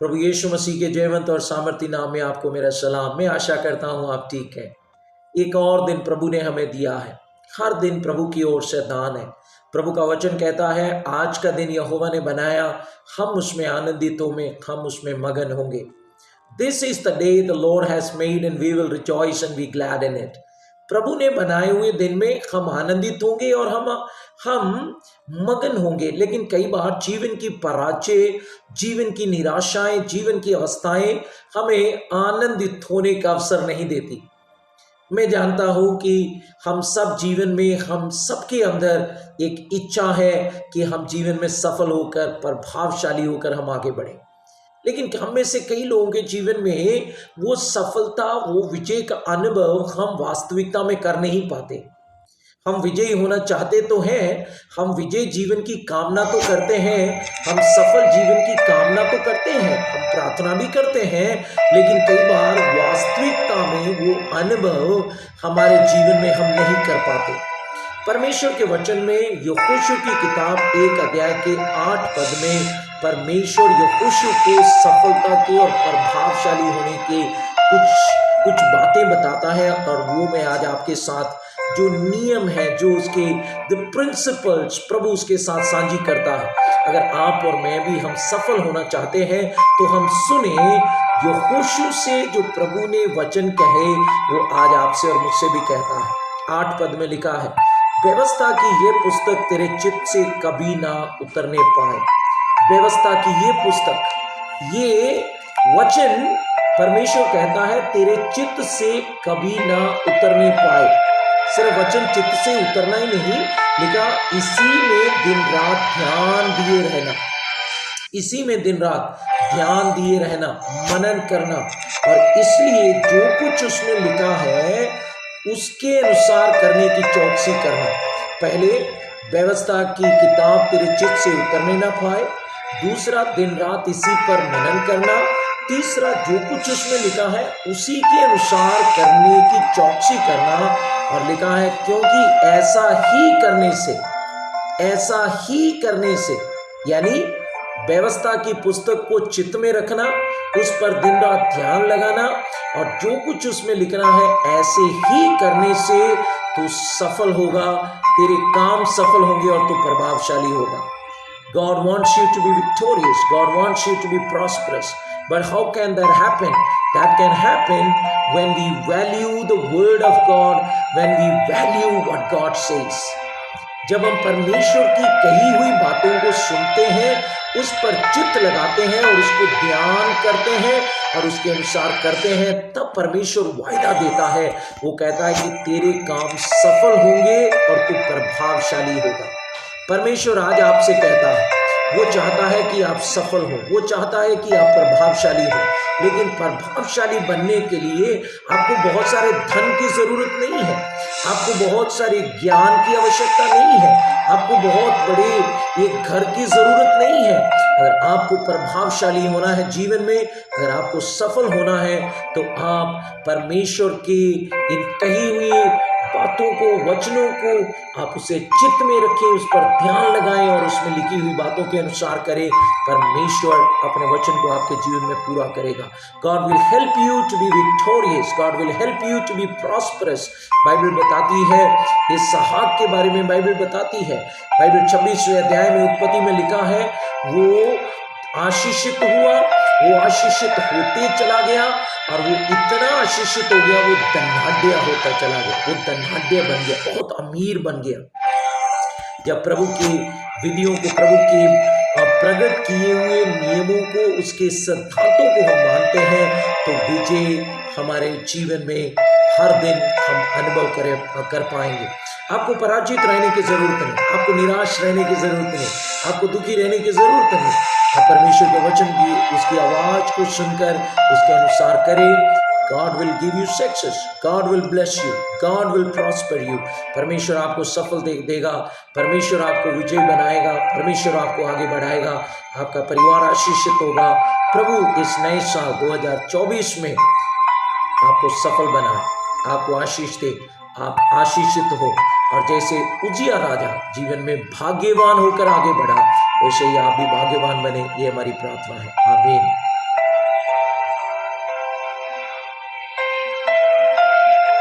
प्रभु यीशु मसीह के जयवंत और सामर्थी नाम में आपको मेरा सलाम। मैं आशा करता हूँ आप ठीक हैं। एक और दिन प्रभु ने हमें दिया है। हर दिन प्रभु की ओर से दान है। प्रभु का वचन कहता है, आज का दिन यहोवा ने बनाया, हम उसमें आनंदित होंगे, हम उसमें मगन होंगे। This is the day the Lord has made and we will rejoice and be glad in it. प्रभु ने बनाए हुए दिन में हम आनंदित होंगे और हम मगन होंगे। लेकिन कई बार जीवन की पराजय, जीवन की निराशाएं, जीवन की अवस्थाएं हमें आनंदित होने का अवसर नहीं देती। मैं जानता हूं कि हम सब जीवन में, हम सबके अंदर एक इच्छा है कि हम जीवन में सफल होकर, प्रभावशाली होकर हम आगे बढ़ें। लेकिन हम में से कई लोगों के जीवन में वो सफलता, वो विजय का अनुभव हम वास्तविकता में कर नहीं पाते। हम विजयी होना चाहते तो हैं, हम विजय जीवन की कामना तो करते हैं, हम सफल जीवन की कामना तो करते हैं, हम प्रार्थना भी करते हैं, लेकिन कई बार वास्तविकता में वो अनुभव हमारे जीवन में हम नहीं कर पाते। परमेश्वर के वचन में यहोशू की किताब 1 अध्याय के 8 पद में परमेश्वर यहोशू को सफलता के और प्रभावशाली होने के कुछ बातें बताता है, और वो मैं आज आपके साथ जो नियम है, जो उसके द प्रिंसिपल्स प्रभु उसके साथ साझी करता है। अगर आप और मैं भी हम सफल होना चाहते हैं तो हम सुने यहोशू से जो प्रभु ने वचन कहे, वो आज आपसे और मुझसे भी कहता है। 8 पद में लिखा है, व्यवस्था की ये पुस्तक तेरे चित्त से कभी ना उतरने पाए। व्यवस्था की ये पुस्तक, ये वचन परमेश्वर कहता है तेरे चित्त से कभी ना उतरने पाए। सिर्फ वचन चित्त से उतरना ही नहीं, लिखा इसी में दिन रात ध्यान दिए रहना। इसी में दिन रात ध्यान दिए रहना, मनन करना, और इसलिए जो कुछ उसमें लिखा है उसके अनुसार करने की चौकसी करना। पहले, व्यवस्था की किताब तेरे चित्त से उतरने ना पाए। दूसरा, दिन रात इसी पर मनन करना। तीसरा, जो कुछ उसमें लिखा है उसी के अनुसार करने की चौकसी करना। और लिखा है क्योंकि ऐसा ही करने से यानी व्यवस्था की पुस्तक को चित्त में रखना, उस पर दिन रात ध्यान लगाना, और जो कुछ उसमें लिखना है ऐसे ही करने से तू सफल होगा, तेरे काम सफल होंगे और तू प्रभावशाली होगा। God wants you to be victorious. God wants you to be prosperous. But how can that happen? That can happen when we value the word of God, when we value what God says. जब हम परमेश्वर की कही हुई बातों को सुनते हैं, उस पर चित्त लगाते हैं और उसको ध्यान करते हैं और उसके अनुसार करते हैं, तब परमेश्वर वायदा देता है। वो कहता है कि तेरे काम सफल होंगे और तू प्रभावशाली होगा। परमेश्वर आज आपसे कहता है, वो चाहता है कि आप सफल हो, वो चाहता है कि आप प्रभावशाली हो। लेकिन प्रभावशाली बनने के लिए आपको बहुत सारे धन की जरूरत नहीं है, आपको बहुत सारे ज्ञान की आवश्यकता नहीं है, आपको बहुत बड़े एक घर की जरूरत नहीं है। अगर आपको प्रभावशाली होना है जीवन में, अगर आपको सफल होना है, तो आप परमेश्वर की इन कही हुई बातों को, वचनों को आप उसे चित्त में रखें, उस पर ध्यान लगाएं और उसमें लिखी हुई बातों के अनुसार करें। परमेश्वर अपने वचन को आपके जीवन में पूरा करेगा। God will help you to be victorious. God will help you to be prosperous. Bible बताती है, इसहाक के बारे में बाइबल बताती है। बाइबल 26वें अध्याय में उत्पत्ति में लिखा है, वो आशीषित हुआ, वो आशीषित होते चला गया, और वो इतना आशीषित हो गया, वो धनाढ्य होता चला गया, वो धनाढ्य बन गया, बहुत अमीर बन गया। जब प्रभु की विधियों को, प्रभु की प्रकट किए हुए नियमों को, उसके सिद्धांतों को हम मानते हैं, तो विजय हमारे जीवन में हर दिन हम अनुभव कर पाएंगे। आपको पराजित रहने की जरूरत नहीं, आपको निराश रहने की जरूरत नहीं, आपको दुखी रहने की जरूरत नहीं। आप परमेश्वर के वचन की, उसकी आवाज को सुनकर उसके अनुसार करें। God will give you success. God will bless you. God will prosper you. परमेश्वर आपको सफल देगा, परमेश्वर आपको विजय बनाएगा, परमेश्वर आपको आगे बढ़ाएगा, आपका परिवार आशीषित होगा। प्रभु इस नए साल 2024 में आपको सफल बनाए, आपको आशीष दे, आप आशीषित हो, और जैसे उजिया राजा जीवन में भाग्यवान होकर आगे बढ़ा, वैसे ही आप भी भाग्यवान बने। ये हमारी प्रार्थना है। आमीन।